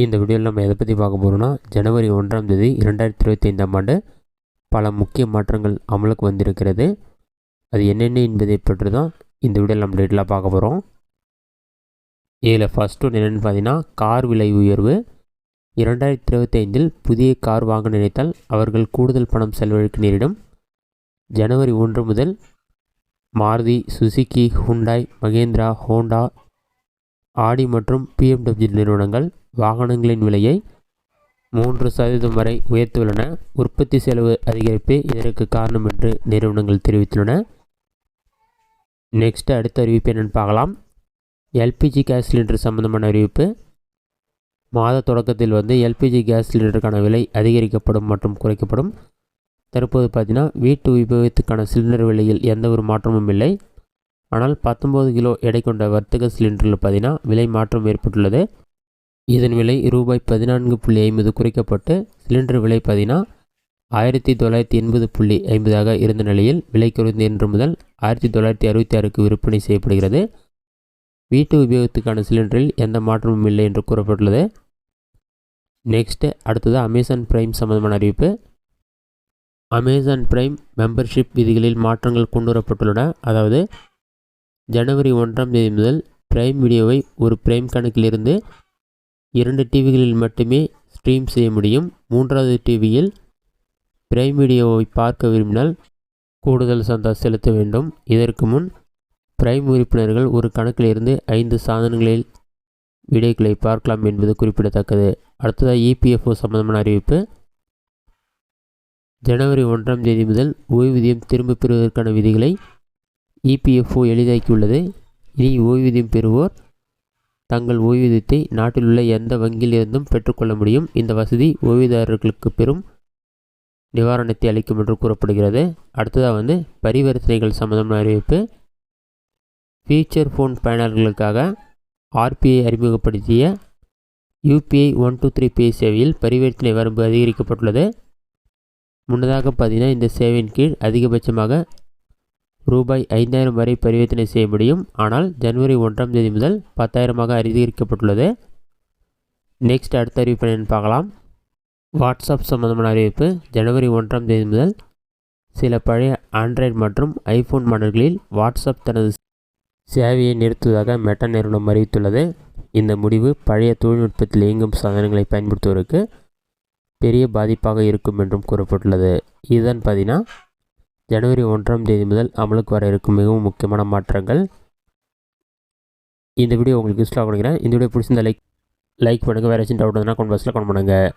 இந்த வீடியோவில் நம்ம எதை பற்றி பார்க்க போகிறோம்னா, ஜனவரி 1ஆம் தேதி 2025ஆம் ஆண்டு பல முக்கிய மாற்றங்கள் அமலுக்கு வந்திருக்கிறது. அது என்னென்ன என்பதை பற்றி தான் இந்த வீடியோவில் நம்ம டீட்டெயிலாக பார்க்க போகிறோம். இதில் ஃபஸ்ட்டு ஒன்று என்னென்னு பார்த்தீங்கன்னா, கார் விலை உயர்வு. 2025இல் புதிய கார் வாங்க நினைத்தால் அவர்கள் கூடுதல் பணம் செலவழிக்க நேரிடும். ஜனவரி 1 முதல் Maruti, Suzuki, Hyundai, Mahindra, Honda, Audi மற்றும் BMW நிறுவனங்கள் வாகனங்களின் விலையை 3% வரை உயர்த்தியுள்ளன. உற்பத்தி செலவு அதிகரிப்பே இதற்கு காரணம் என்று நிறுவனங்கள் தெரிவித்துள்ளன. நெக்ஸ்ட் அடுத்த அறிவிப்பு என்னென்னு பார்க்கலாம். எல்பிஜி கேஸ் சிலிண்டர் சம்பந்தமான அறிவிப்பு. மாத தொடக்கத்தில் எல்பிஜி கேஸ் சிலிண்டருக்கான விலை அதிகரிக்கப்படும் மற்றும் குறைக்கப்படும். தற்போது பார்த்தீங்கன்னா வீட்டு உபயோகத்துக்கான சிலிண்டர் விலையில் எந்த ஒரு மாற்றமும் இல்லை. ஆனால் 19 கிலோ எடை கொண்ட வர்த்தக சிலிண்டரில் பார்த்தீங்கன்னா விலை மாற்றம் ஏற்பட்டுள்ளது. இதன் விலை ரூபாய் 14.50 குறைக்கப்பட்டு சிலிண்டர் விலை பார்த்தீங்கன்னா 1980.50 இருந்த நிலையில் விலை குறைந்து இன்று முதல் 1966க்கு விற்பனை செய்யப்படுகிறது. வீட்டு உபயோகத்துக்கான சிலிண்டரில் எந்த மாற்றமும் இல்லை என்று கூறப்பட்டுள்ளது. நெக்ஸ்ட்டு அடுத்தது அமேசான் பிரைம் சம்பந்தமான அறிவிப்பு. அமேசான் பிரைம் மெம்பர்ஷிப் விதிகளில் மாற்றங்கள் கொண்டு வரப்பட்டுள்ளன. அதாவது ஜனவரி 1ஆம் தேதி முதல் பிரைம் வீடியோவை ஒரு பிரைம் கணக்கிலிருந்து 2 டிவிகளில் மட்டுமே ஸ்ட்ரீம் செய்ய முடியும். 3வது டிவியில் பிரைம் வீடியோவை பார்க்க விரும்பினால் கூடுதல் சந்தா செலுத்த வேண்டும். இதற்கு முன் பிரைம் உறுப்பினர்கள் ஒரு கணக்கிலிருந்து 5 சாதனங்களில் வீடியோக்களை பார்க்கலாம் என்பது குறிப்பிடத்தக்கது. அடுத்ததாக EPFO சம்பந்தமான அறிவிப்பு. ஜனவரி 1ஆம் தேதி முதல் ஓய்வூதியம் திரும்பப் பெறுவதற்கான விதிகளை EPFO எளிதாக்கியுள்ளது. இனி ஓய்வூதியம் பெறுவோர் தங்கள் ஓய்வூதியத்தை நாட்டில் உள்ள எந்த வங்கியில் இருந்தும் பெற்றுக்கொள்ள முடியும். இந்த வசதி ஓய்வூதியர்களுக்கு பெரும் நிவாரணத்தை அளிக்கும் என்று கூறப்படுகிறது. அடுத்ததாக பரிவர்த்தனைகள் சம்பந்தமான அறிவிப்பு. ஃபீச்சர் ஃபோன் பயனர்களுக்காக RBI அறிமுகப்படுத்திய UPI 123 Pay சேவையில் பரிவர்த்தனை வரம்பு அதிகரிக்கப்பட்டுள்ளது. முன்னதாக பார்த்தீங்கன்னா இந்த சேவையின் கீழ் அதிகபட்சமாக ரூபாய் 5000 வரை பரிவர்த்தனை செய்ய முடியும். ஆனால் ஜனவரி 1ஆம் தேதி முதல் 10,000 அதிகரிக்கப்பட்டுள்ளது. நெக்ஸ்ட் அடுத்த அறிவிப்பு என்னென்னு பார்க்கலாம். வாட்ஸ்அப் சம்பந்தமான அறிவிப்பு. ஜனவரி 1ஆம் தேதி முதல் சில பழைய ஆண்ட்ராய்டு மற்றும் ஐஃபோன் மாடல்களில் வாட்ஸ்அப் தனது சேவையை நிறுத்துவதாக மெட்டா நிறுவனம் அறிவித்துள்ளது. இந்த முடிவு பழைய தொழில்நுட்பத்தில் இயங்கும் சாதனங்களை பயன்படுத்துவோருக்கு பெரிய பாதிப்பாக இருக்கும் என்றும் கூறப்பட்டுள்ளது. இதுதான் பார்த்தீங்கன்னா ஜனவரி 1ஆம் தேதி முதல் அமலுக்கு வர இருக்கும் மிகவும் முக்கியமான மாற்றங்கள். இந்த வீடியோ உங்களுக்கு யூஸ்ஃபுல்லாக கொடுக்குறேன். இந்த வீடியோ பிடிச்சிருந்த லைக் பண்ணுங்கள். வேறு ஏதாச்சும் டவுட் இருந்தால் கமெண்ட் பாக்ஸில் கமெண்ட் பண்ணுங்கள்.